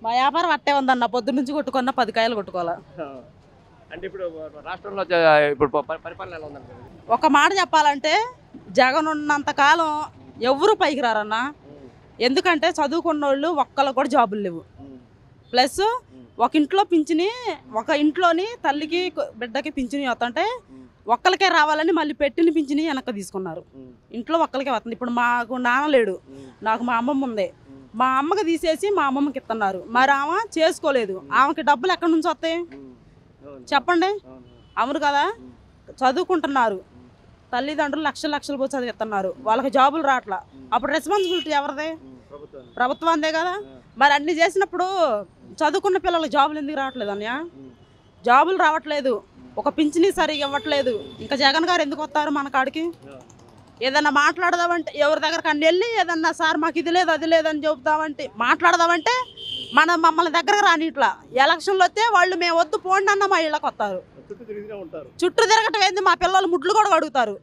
మా వ్యాపారం అట్టే ఉందన్న, పొద్దున్న నుంచి కొట్టుకున్న 10 కాయలు కొట్టుకోవాలా. అంటే ఇప్పుడు రాష్ట్రంలో ఇప్పుడు పరిపాలన ఎలా ఉందండి? ఒక మాట చెప్పాలంటే జగన్ ఉన్నంత కాలం ఎవరు పైకి రారన్న. ఎందుకంటే చదువుకున్న వాళ్ళు ఒక్కళ్ళకు కూడా జాబులు లేవు. ప్లస్ ఒక ఇంట్లో పింఛని, ఒక ఇంట్లోని తల్లికి బిడ్డకి పింఛని వస్తుంటే ఒక్కరికే రావాలని మళ్ళీ పెట్టిన పింఛని వెనక్కి తీసుకున్నారు. ఇంట్లో ఒక్కరికే వస్తుంది. ఇప్పుడు మాకు నాన్న లేడు, నాకు మా అమ్మమ్మ ఉంది. మా అమ్మకి తీసేసి మా అమ్మమ్మకి ఇస్తున్నారు. మరి ఆమె చేసుకోలేదు, ఆమెకి డబ్బులు ఎక్కడి నుంచి వస్తాయి చెప్పండి? అవును కదా. చదువుకుంటున్నారు, తల్లిదండ్రులు లక్షలు లక్షలు పోయి చదివిస్తున్నారు, వాళ్ళకి జాబులు రావట్లా. అప్పుడు రెస్పాన్సిబిలిటీ ఎవరిదే? ప్రభుత్వందే కదా. మరి అన్ని చేసినప్పుడు చదువుకున్న పిల్లలకు జాబులు ఎందుకు రావట్లేదు అన్నయ్య? జాబులు రావట్లేదు, ఒక పింఛని సరిగా ఇవ్వట్లేదు. ఇంకా జగన్ గారు ఎందుకు వస్తారు మన కాడికి? ఏదన్నా మాట్లాడదామంటే ఎవరి దగ్గరకు అన్ని వెళ్ళి ఏదన్నా సార్ మాకు ఇది లేదు అది లేదని చెబుతామంటే మాట్లాడదామంటే మమ్మల్ని దగ్గరకు రాని. ఇట్లా ఎలక్షన్లు వస్తే వాళ్ళు మేము వద్దు పోండి అన్న మా ఇళ్ళకి వస్తారు. చుట్టూ తిరగటం ఏంది? మా పిల్లలు ముడ్లు కూడా అడుగుతారు.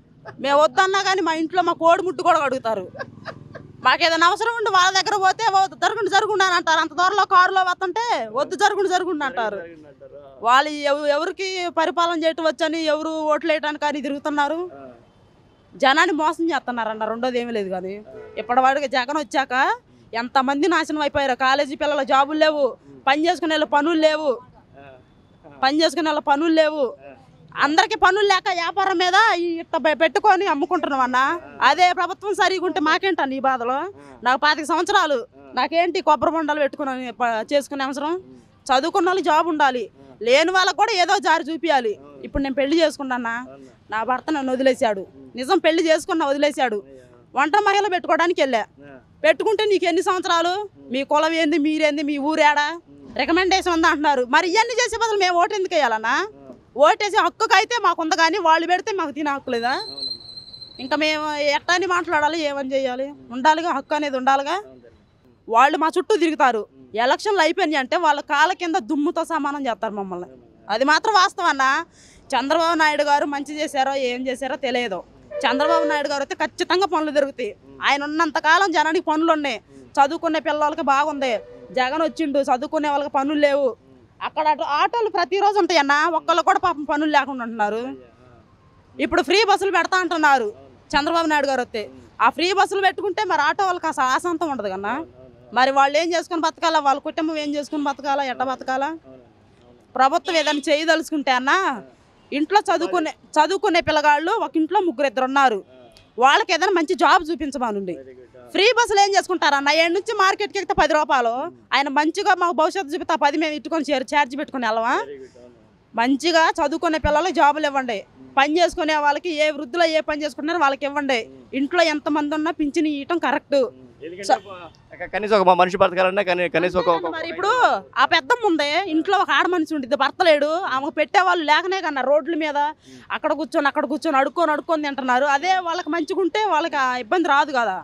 మేము వద్దన్నా కానీ మా ఇంట్లో మా కోడి ముట్టు కూడా అడుగుతారు. మాకేదైనా అవసరం ఉండి వాళ్ళ దగ్గర పోతే జరుగుండు అని అంటారు. అంత దూరంలో కారులో వస్తుంటే వద్దు జరుగుండు అంటారు. వాళ్ళు ఎవరికి పరిపాలన చేయటం వచ్చని ఎవరు ఓట్లు వేయటానికి కానీ తిరుగుతున్నారు. జనాన్ని మోసం చేస్తున్నారన్న, రెండోది ఏమీ లేదు. కానీ ఇప్పటివాడికి జగన్ వచ్చాక ఎంతమంది నాశనం అయిపోయారు. కాలేజీ పిల్లల జాబులు లేవు, పని చేసుకునే పనులు లేవు. అందరికి పనులు లేక వ్యాపారం మీద ఇట్లా పెట్టుకొని అమ్ముకుంటున్నాం అన్న. అదే ప్రభుత్వం సరిగా ఉంటే మాకేంటన్న ఈ బాధలు? నాకు 25 సంవత్సరాలు, నాకేంటి కొబ్బరి బొండాలు పెట్టుకుని చేసుకునే అవసరం? చదువుకున్న వాళ్ళు జాబ్ ఉండాలి, లేని వాళ్ళకు కూడా ఏదో జారి చూపించాలి. ఇప్పుడు నేను పెళ్లి చేసుకున్నా, నా భర్త నన్ను వదిలేశాడు. నిజం, పెళ్లి చేసుకున్నా వదిలేశాడు. వంట మహిళ పెట్టుకోవడానికి వెళ్ళా. పెట్టుకుంటే నీకు ఎన్ని సంవత్సరాలు, మీ కులం ఏంది, మీరేంది, మీ ఊరేడా, రికమెండేషన్ ఉందా అంటున్నారు. మరి ఇవన్నీ చేసే బదులు మేము ఓటు ఎందుకు వేయాలన్నా? ఓటేసే హక్కుకు అయితే మాకుంది, కానీ వాళ్ళు పెడితే మాకు తినే హక్కు లేదా? ఇంకా మేము ఎట్టాని మాట్లాడాలి, ఏమని చేయాలి? ఉండాలిగా, హక్కు అనేది ఉండాలిగా. వాళ్ళు మా చుట్టూ తిరుగుతారు. ఎలక్షన్లు అయిపోయినాయి అంటే వాళ్ళ కాళ్ళ కింద దుమ్ముతో సమానం చేస్తారు మమ్మల్ని. అది మాత్రం వాస్తవం అన్న. చంద్రబాబు నాయుడు గారు మంచి చేశారో ఏం చేశారో తెలియదు. చంద్రబాబు నాయుడు గారు అయితే ఖచ్చితంగా పనులు దొరుకుతాయి. ఆయన ఉన్నంతకాలం జనానికి పనులు ఉన్నాయి. చదువుకునే పిల్లలకి బాగుంది. జగన్ వచ్చిండు, చదువుకునే వాళ్ళకి పనులు లేవు. అక్కడ ఆటోలు ప్రతిరోజు ఉంటాయన్న, ఒక్కళ్ళు కూడా పాపం పనులు లేకుండా ఉంటున్నారు. ఇప్పుడు ఫ్రీ బస్సులు పెడతా అంటున్నారు చంద్రబాబు నాయుడు గారు వస్తే. ఆ ఫ్రీ బస్సులు పెట్టుకుంటే మరి ఆటో వాళ్ళకి అసలు ఆశాంతం ఉండదు కన్నా. మరి వాళ్ళు ఏం చేసుకుని బతకాలా? వాళ్ళ కుటుంబం ఏం చేసుకుని బతకాలా? ఎట్ట బతకాలా? ప్రభుత్వం ఏదైనా చేయదలుచుకుంటే అన్న, ఇంట్లో చదువుకునే పిల్లగాళ్ళు ఒక ఇంట్లో 3-2 ఉన్నారు. వాళ్ళకి ఏదైనా మంచి జాబ్ చూపించమనండి. ఫ్రీ బస్సులు ఏం చేసుకుంటారన్న? 7 నుంచి మార్కెట్కి ఎక్కితే 10 రూపాయలు. ఆయన మంచిగా మాకు భవిష్యత్తు చూపితే 10 మేము ఇట్టుకొని ఛార్జ్ పెట్టుకుని వెళ్ళవా? మంచిగా చదువుకునే పిల్లలకి జాబులు ఇవ్వండి. పని చేసుకునే వాళ్ళకి, ఏ వృద్ధులు ఏ పని చేసుకుంటున్నారో వాళ్ళకి ఇవ్వండి. ఇంట్లో ఎంతమంది ఉన్నా పింఛని ఇవ్వటం కరెక్ట్. కనీసం ఒక మనిషి బతకాలన్నా కనీసం మరి ఇప్పుడు ఆ పెద్దమ్మ ఉంది, ఇంట్లో ఒక ఆడ మనిషి ఉండిద్ది, భర్త లేడు, ఆమెకు పెట్టేవాళ్ళు లేకనే కన్నా రోడ్ల మీద అక్కడ కూర్చొని అడుక్కొని తింటున్నారు. అదే వాళ్ళకి మంచిగా ఉంటే వాళ్ళకి ఆ ఇబ్బంది రాదు కదా.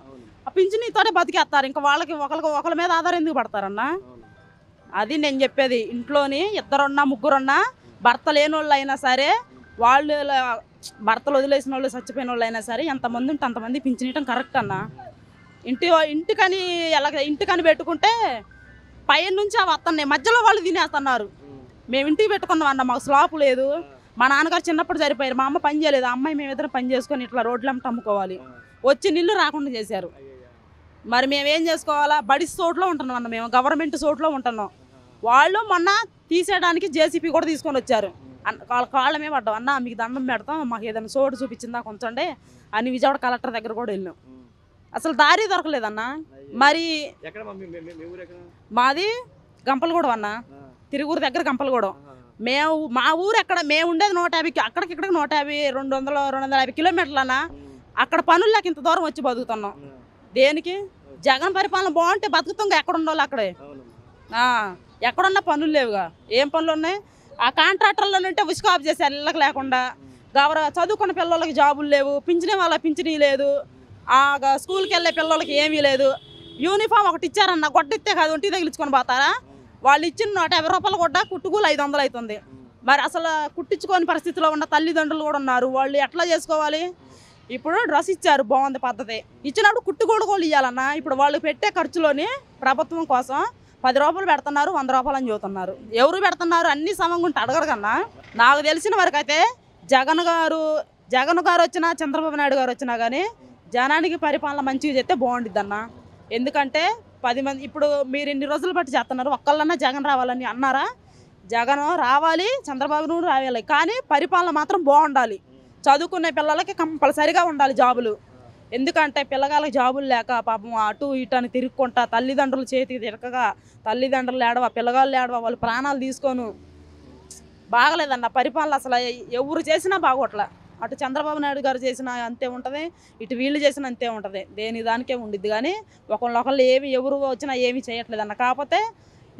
ఆ పింఛనీతోనే బతికేస్తారు. ఇంకా వాళ్ళకి ఒకళ్ళ మీద ఆధారం ఎందుకు పడతారన్న? అది నేను చెప్పేది. ఇంట్లోని 2 3 భర్త లేని వాళ్ళు అయినా సరే, వాళ్ళు భర్తలు వదిలేసిన వాళ్ళు, చచ్చిపోయిన వాళ్ళు అయినా సరే, ఎంతమంది ఉంటే అంతమంది పింఛనీయటం కరెక్ట్ అన్న. ఇంటికని పెట్టుకుంటే పైన నుంచి అవి వస్తున్నాయి, మధ్యలో వాళ్ళు తినేస్తున్నారు. మేము ఇంటికి పెట్టుకున్నాం అన్న, మాకు స్లాప్ లేదు. మా నాన్నగారు చిన్నప్పుడు సరిపోయారు, మా అమ్మ పని చేయలేదు. అమ్మాయి మేమిద్దరం పని చేసుకొని ఇట్లా రోడ్లమ్మట అమ్ముకోవాలి. వచ్చి నీళ్ళు రాకుండా చేశారు. మరి మేమేం చేసుకోవాలా? బడి చోట్లో ఉంటున్నాం అన్న, మేము గవర్నమెంట్ చోట్లో ఉంటున్నాం. వాళ్ళు మొన్న తీసేయడానికి జేసీపీ కూడా తీసుకొని వచ్చారు. వాళ్ళ కాళ్ళమే పడ్డాం. అన్న మీకు దండం పెడతాం, మాకు ఏదైనా చోటు చూపించిందా కొంచెండే అని విజయవాడ కలెక్టర్ దగ్గర కూడా వెళ్ళాం. అసలు దారి దొరకలేదన్న. మరి మాది గంపలగూడెం అన్న, తిరుగురు దగ్గర గంపలగూడెం. మా ఊరు ఎక్కడ, మేము ఉండేది 150, అక్కడికి 150 250 కిలోమీటర్లు అన్న. అక్కడ పనులు లేక ఇంత దూరం వచ్చి బతుకుతున్నాం. దేనికి? జగన్ పరిపాలన బాగుంటే బతుకుతాం. ఎక్కడ ఉండాలి అక్కడే. ఎక్కడున్నా పనులు లేవుగా. ఏం పనులు ఉన్నాయి? ఆ కాంట్రాక్టర్లో ఉంటే ఉసుక ఆఫ్ చేశారు ఇళ్ళకి లేకుండా. చదువుకున్న పిల్లలకి జాబులు లేవు, పింఛనీ లేదు. స్కూల్కి వెళ్ళే పిల్లలకి ఏమీ లేదు. యూనిఫామ్ ఒకటి ఇచ్చారన్న, గొడ్డిస్తే కాదు ఒంటి తగిలించుకొని పోతారా? వాళ్ళు ఇచ్చిన 150 రూపాయలు కూడా కుట్టుకూలు 500 అవుతుంది. మరి అసలు కుట్టించుకోని పరిస్థితిలో ఉన్న తల్లిదండ్రులు కూడా ఉన్నారు. వాళ్ళు ఎట్లా చేసుకోవాలి? ఇప్పుడు డ్రెస్ ఇచ్చారు, బాగుంది పద్ధతి. ఇచ్చినప్పుడు కుట్టుకూలు కూడా ఇవ్వాలన్నా. ఇప్పుడు వాళ్ళు పెట్టే ఖర్చులోని ప్రభుత్వం కోసం 10 రూపాయలు పెడుతున్నారు, 100 రూపాయలు అని చూస్తున్నారు. ఎవరు పెడుతున్నారు? అన్ని సమంగా ఉంటే అడగరు కన్నా. నాకు తెలిసిన వరకు అయితే జగన్ గారు వచ్చినా, చంద్రబాబు నాయుడు గారు వచ్చినా కానీ జనానికి పరిపాలన మంచిగా చేస్తే బాగుండిద్ది అన్న. ఎందుకంటే 10 మంది ఇప్పుడు మీరు ఇన్ని రోజులు బట్టి చేస్తున్నారు, ఒక్కళ్ళన్నా జగన్ రావాలని అన్నారా? జగన్ రావాలి, చంద్రబాబు రావాలి, కానీ పరిపాలన మాత్రం బాగుండాలి. చదువుకునే పిల్లలకి కంపల్సరిగా ఉండాలి జాబులు. ఎందుకంటే పిల్లగాళ్ళకి జాబులు లేక పాపం అటు ఇటు అని తిరుక్కుంటా, తల్లిదండ్రులు చేతికి తిరగగా, తల్లిదండ్రులు ఏడవ, పిల్లగాళ్ళు ఏడవ, వాళ్ళు ప్రాణాలు తీసుకోను. బాగలేదన్న పరిపాలన. అసలు ఎవరు చేసినా బాగోట్ల. అటు చంద్రబాబు నాయుడు గారు చేసినా అంతే ఉంటుంది, ఇటు వీళ్ళు చేసినా అంతే ఉంటుంది. దేని దానికే ఉండిద్ది. కానీ ఒకళ్ళు ఎవరు వచ్చినా ఏమీ చేయట్లేదన్న. కాకపోతే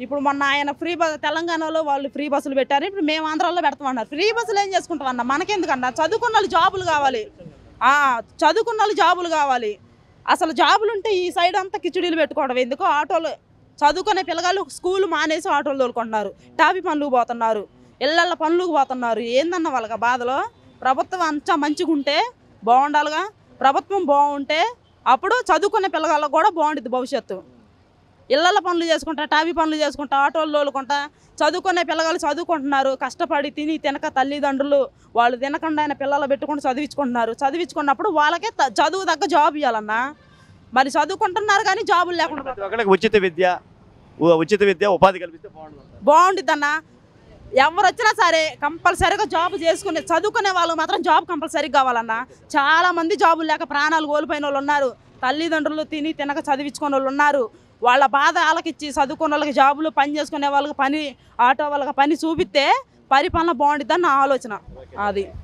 ఇప్పుడు మొన్న ఆయన ఫ్రీ బస్, తెలంగాణలో వాళ్ళు ఫ్రీ బస్సులు పెట్టారు, ఇప్పుడు మేము ఆంధ్రాలో పెడతామన్నారు. ఫ్రీ బస్సులు ఏం చేసుకుంటాం అన్న? మనకెందుకన్నా? చదువుకున్న వాళ్ళు జాబులు కావాలి. చదువుకున్న వాళ్ళు జాబులు కావాలి. అసలు జాబులు ఉంటే ఈ సైడ్ అంతా కిచిడీలు పెట్టుకోవడం ఎందుకు? ఆటోలు చదువుకునే పిల్లగాళ్ళు స్కూల్ మానేసి ఆటోలు తోలుకుంటున్నారు, టాపీ పనులకు పోతున్నారు, ఇళ్ళ పనులకు పోతున్నారు. ఏందన్న వాళ్ళకి బాధలో? ప్రభుత్వం అంతా మంచిగా ఉంటే బాగుండాలిగా. ప్రభుత్వం బాగుంటే అప్పుడు చదువుకునే పిల్లగాళ్ళకు కూడా బాగుంటుంది భవిష్యత్తు. ఇళ్ళ పనులు చేసుకుంటా, టాపీ పనులు చేసుకుంటా, ఆటోలు తోలుకుంటా చదువుకునే పిల్లగాళ్ళు చదువుకుంటున్నారు. కష్టపడి తినక తల్లిదండ్రులు వాళ్ళు తినకుండా ఆయన పిల్లలు పెట్టుకుని చదివించుకుంటున్నారు. చదివించుకున్నప్పుడు వాళ్ళకే చదువు తగ్గ జాబ్ ఇవ్వాలన్నా. మరి చదువుకుంటున్నారు కానీ జాబులు లేకుండా ప్రతి ఒక్కరికి ఉచిత విద్య ఉపాధి కల్పిస్తే బాగుంటుంది అన్న. ఎవరు వచ్చినా సరే కంపల్సరీగా జాబ్ చేసుకునే చదువుకునే వాళ్ళు మాత్రం జాబ్ కంపల్సరీగా కావాలన్నా. చాలామంది జాబులు లేక ప్రాణాలు కోల్పోయిన వాళ్ళు ఉన్నారు. తల్లిదండ్రులు తినక చదివించుకునే వాళ్ళు ఉన్నారు. వాళ్ళ బాధ ఆలకిచ్చి చదువుకున్న వాళ్ళకి జాబులు, పని చేసుకునే వాళ్ళకి పని, ఆటో వాళ్ళకి పని చూపిస్తే పరిపాలన బాగుంటుందని నా ఆలోచన. అది